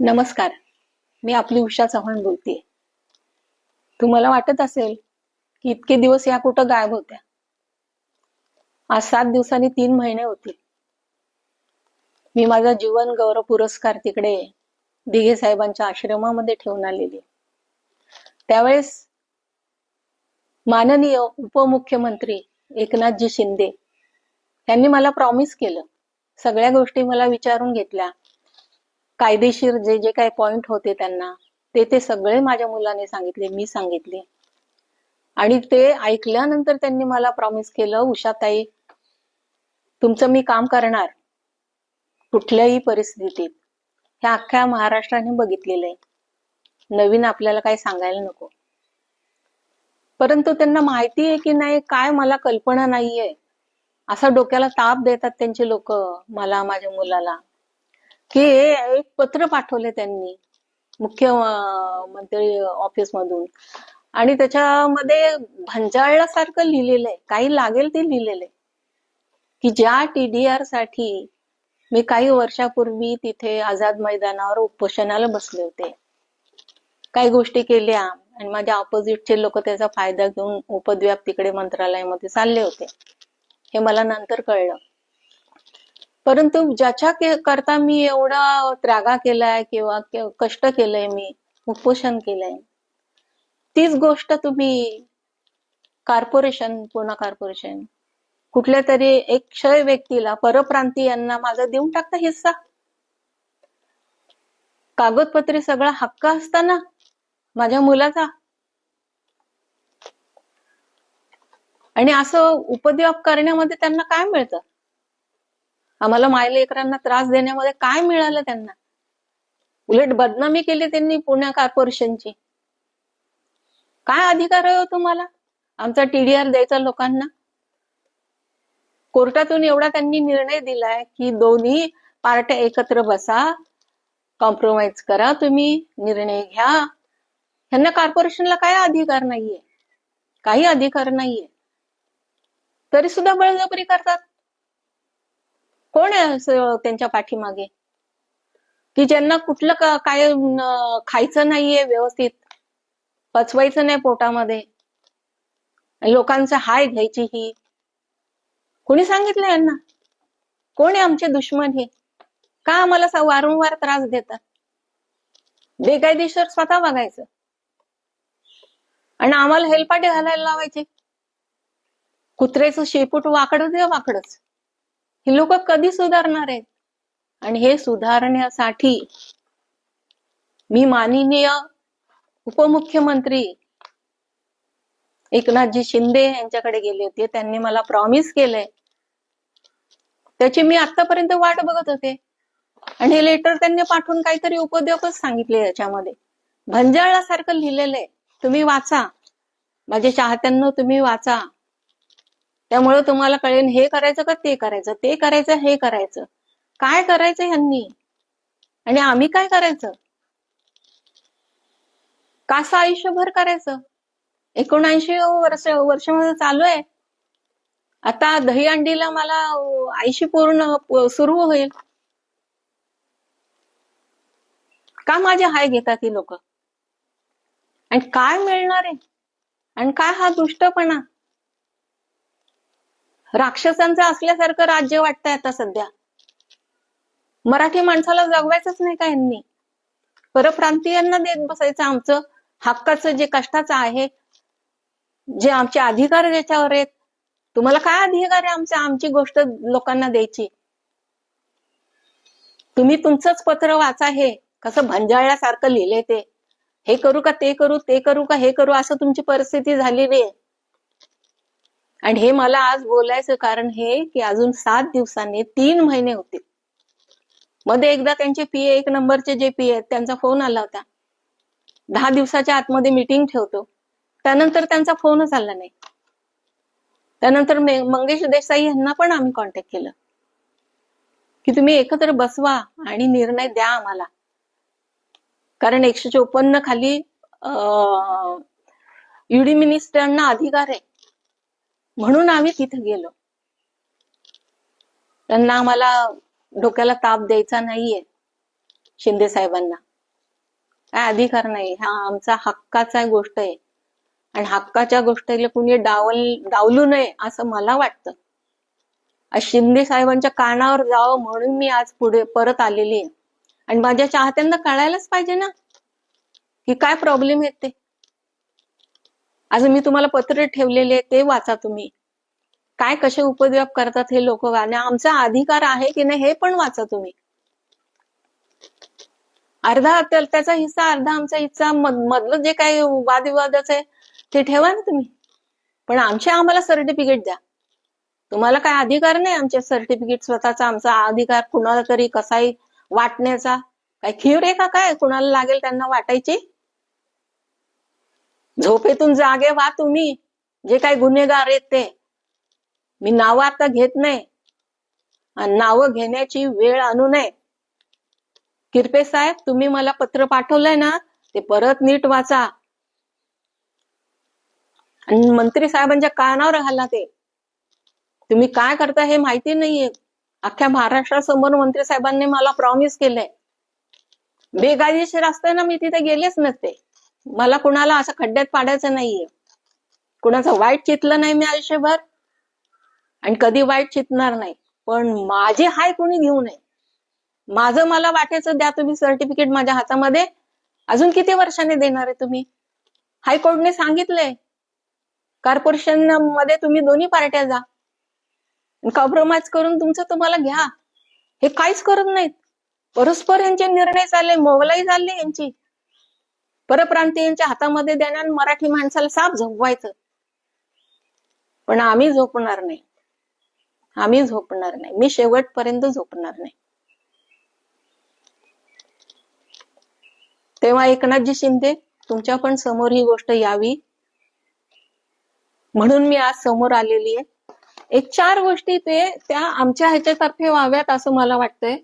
नमस्कार. मी आपली उषा चव्हाण बोलतेय. तुम्हाला वाटत असेल की इतके दिवस या कुठं गायब होत्या. आज 7 दिवसांनी 3 महिने होतील. मी माझा जीवन गौरव पुरस्कार तिकडे दिघे साहेबांच्या आश्रमामध्ये ठेवून आलेली. त्यावेळेस माननीय उपमुख्यमंत्री एकनाथजी शिंदे यांनी मला प्रॉमिस केलं. सगळ्या गोष्टी मला विचारून घेतल्या. कायदेशीर जे जे काही पॉइंट होते त्यांना ते सगळे माझ्या मुलाने सांगितले, मी सांगितले. आणि ते ऐकल्यानंतर त्यांनी मला प्रॉमिस केलं, उषाताई तुमचं मी काम करणार कुठल्याही परिस्थितीत. ह्या अख्ख्या महाराष्ट्राने बघितलेलं आहे. नवीन आपल्याला काही सांगायला नको. परंतु त्यांना माहिती आहे की नाही काय मला कल्पना नाहीये. असा डोक्याला ताप देतात त्यांचे लोक मला, माझ्या मुलाला, की एक पत्र पाठवले त्यांनी मुख्यमंत्री ऑफिस मधून आणि त्याच्यामध्ये भंजाळल्यासारखं लिहिलेलं आहे. काही लागेल ते लिहिलेलं आहे की ज्या TDR साठी मी काही वर्षापूर्वी तिथे आझाद मैदानावर उपोषणाला बसले होते. काही गोष्टी केल्या आणि माझ्या ऑपोजिटचे लोक त्याचा फायदा घेऊन उपद्व्याप तिकडे मंत्रालयामध्ये चालले होते. हे मला नंतर कळलं. परंतु ज्याच्या करता मी एवढा त्रागा केलाय किंवा कष्ट केलंय, मी उपोषण केलंय, तीच गोष्ट तुम्ही कॉर्पोरेशन, पुणे कॉर्पोरेशन कुठल्या तरी एक क्षय व्यक्तीला, परप्रांतीयांना माझा देऊन टाकता हिस्सा. कागदपत्री सगळा हक्क असताना माझ्या मुलाचा. आणि असं उपद्व्याप करण्यामध्ये त्यांना काय मिळतं? आम्हाला मायलेकरांना त्रास देण्यामध्ये काय मिळालं त्यांना? उलट बदनामी केली त्यांनी पुणे कॉर्पोरेशनची. काय अधिकार आहे हो तुम्हाला आमचा TDR द्यायचा लोकांना? कोर्टातून एवढा त्यांनी निर्णय दिलाय की दोन्ही पार्ट्या एकत्र बसा, कॉम्प्रोमाइज करा, तुम्ही निर्णय घ्या. ह्यांना कॉर्पोरेशनला काय अधिकार नाहीये, काही अधिकार नाहीये, तरी सुद्धा बळजबरी करतात. कोण आहे त्यांच्या पाठीमागे? की ज्यांना कुठलं काय खायचं नाहीये, व्यवस्थित पचवायचं नाही पोटामध्ये, लोकांचा हाय घ्यायची ही. कोणी सांगितलं यांना? कोण आहे आमचे दुश्मन हे? का आम्हाला वारंवार त्रास देतात? बेकायदेशीर स्वतः बघायचं आणि आम्हाला हेलपाटे घालायला लावायचे. कुत्र्याचं शेपूट वाकडं ते वाकडच. ही लोक कधी सुधारणार आहेत? आणि हे सुधारण्यासाठी मी माननीय उपमुख्यमंत्री एकनाथजी शिंदे यांच्याकडे गेले होते. त्यांनी मला प्रॉमिस केलंय, त्याची मी आतापर्यंत वाट बघत होते. आणि हे लेटर त्यांनी पाठवून काहीतरी उपद्व्यापच सांगितले. याच्यामध्ये भंजाळासारखं लिहिलेलं आहे. तुम्ही वाचा, माझ्या चाहत्यांनो, तुम्ही वाचा. त्यामुळे तुम्हाला कळेल हे करायचं का ते करायचं, ते करायचं हे करायचं. काय करायचं ह्यांनी आणि आम्ही काय करायचं? कसं आयुष्यभर करायचं? 79 वर्ष चालू आहे. आता दहीहंडीला मला 80 पूर्ण सुरू होईल. का माझे हाय घेतात ही लोक? आणि काय मिळणार आहे? आणि काय हा दुष्टपणा? राक्षसांचं असल्यासारखं राज्य वाटतंय आता सध्या. मराठी माणसाला जगवायचंच नाही का यांनी? परप्रांतीयांना देत बसायचं आमचं हक्काचं, जे कष्टाचं आहे, जे आमचे अधिकार ज्याच्यावर आहेत. तुम्हाला काय अधिकार आहे आमची गोष्ट लोकांना द्यायची? तुम्ही तुमचंच पत्र वाचा. हे कसं भंजाळल्यासारखं लिहिले ते. हे करू का ते करू, ते करू का हे करू, असं तुमची परिस्थिती झालेली आहे. आणि हे मला आज बोलायचं कारण हे की अजून 7 दिवसांनी 3 महिने होतील. मध्ये एकदा त्यांचे PA, 1 नंबरचे जे PA आहेत, त्यांचा फोन आला होता. 10 दिवसाच्या आतमध्ये मीटिंग ठेवतो. त्यानंतर त्यांचा फोनच आला नाही. त्यानंतर मंगेश देसाई यांना पण आम्ही कॉन्टॅक्ट केलं की तुम्ही एकत्र बसवा आणि निर्णय द्या आम्हाला. कारण 154 खाली UD मिनिस्टरांना अधिकार आहे. म्हणून आम्ही तिथे गेलो. त्यांना आम्हाला डोक्याला ताप द्यायचा नाहीये शिंदे साहेबांना. काय अधिकार नाही, हा आमचा हक्काचा गोष्ट आहे. आणि हक्काच्या गोष्टीला कुणी डावलू नये असं मला वाटतं. आज शिंदे साहेबांच्या कानावर जावं म्हणून मी आज पुढे परत आलेली आहे. आणि माझ्या चाहत्यांना कळायलाच पाहिजे ना की काय प्रॉब्लेम आहेत ते. आज मी तुम्हाला पत्र ठेवलेले ते वाचा तुम्ही. काय कसे उपद्व्याप करतात हे लोक, आणि आमचा अधिकार आहे की नाही हे पण वाचा तुम्ही. अर्धा त्याचा हिस्सा, अर्धा आमचा हिस्सा, मधलं जे काही वादविवादाचं आहे ते ठेवा ना तुम्ही. पण आम्हाला सर्टिफिकेट द्या. तुम्हाला काय अधिकार नाही आमचे सर्टिफिकेट स्वतःचा, आमचा अधिकार कुणाला तरी कसाही वाटण्याचा. काय खीर आहे का काय कुणाला लागेल त्यांना वाटायची? झोपेतून जागे व्हा तुम्ही, जे काही गुन्हेगार आहेत ते. मी नावं आता घेत नाही, आणि नावं घेण्याची वेळ आणू नये. किरपे साहेब, तुम्ही मला पत्र पाठवलंय ना ते परत नीट वाचा आणि मंत्री साहेबांच्या कानावर घाला. ते तुम्ही काय करता हे माहिती नाहीये. अख्ख्या महाराष्ट्रासमोर मंत्री साहेबांनी मला प्रॉमिस केलंय. बेकायदेशीर असताना मी तिथे गेलेच नसते. मला कुणाला असं खड्ड्यात पाडायचं नाहीये. कुणाचं वाईट चितलं नाही मी आयुष्यभर, आणि कधी वाईट चितणार नाही. पण माझे हाय कोणी घेऊ नये. माझं मला वाटायचं द्या तुम्ही सर्टिफिकेट माझ्या हातामध्ये. अजून किती वर्षाने देणार आहे तुम्ही? हायकोर्टने सांगितलंय कॉर्पोरेशन मध्ये तुम्ही दोन्ही पार्ट्या जा, कॉम्प्रोमाइज करून तुमचं तुम्हाला घ्या. हे काहीच करत नाहीत. परस्पर यांचे निर्णय चालले, मोगलाई चालली यांची. परप्रांतीयांच्या हातामध्ये देण्यानं मराठी माणसाला साप झोपवायचं. पण आम्ही झोपणार नाही, आम्ही झोपणार नाही. मी शेवटपर्यंत झोपणार नाही. तेव्हा एकनाथजी शिंदे, तुमच्या पण समोर ही गोष्ट यावी म्हणून मी आज समोर आलेली आहे. एक 4 गोष्टी त्या आमच्या ह्याच्यातर्फे व्हाव्यात असं मला वाटतंय.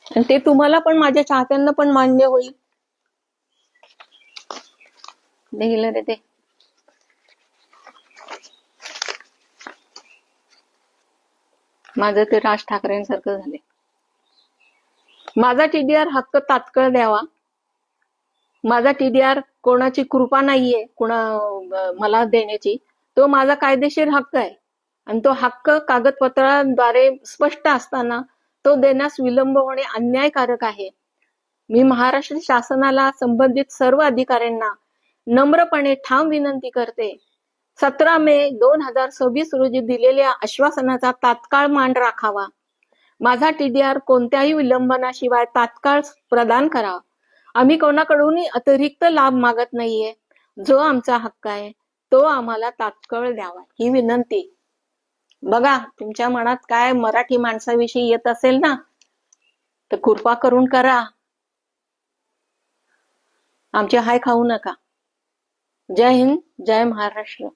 आणि ते तुम्हाला पण, माझ्या चाहत्यांना पण मान्य होईल. गेलं रे ते. माझं ते राज ठाकरेंसारखं झाले. माझा टीडीआर हक्क तात्काळ द्यावा. माझा टीडीआर कोणाची कृपा नाहीये मला देण्याची. तो माझा कायदेशीर हक्क आहे, आणि तो हक्क कागदपत्राद्वारे स्पष्ट असताना तो देण्यास विलंब होणे अन्यायकारक आहे. मी महाराष्ट्र शासनाला, संबंधित सर्व अधिकाऱ्यांना नम्रपणे ठाम विनंती करते. 17 मे 2026 रोजी दिलेल्या आश्वासनाचा तात्काळ मान राखावा. माझा टीडीआर कोणत्याही विलंबनाशिवाय तात्काळ प्रदान करा. आम्ही कोणाकडूनही अतिरिक्त लाभ मागत नाहीये. जो आमचा हक्क आहे तो आम्हाला तात्काळ द्यावा, ही विनंती. बघा, तुमच्या मनात काय मराठी माणसाविषयी येत असेल ना, तर कृपा करून करा. आमचे हाय खाऊ नका. जय हिंद, जय महाराष्ट्र.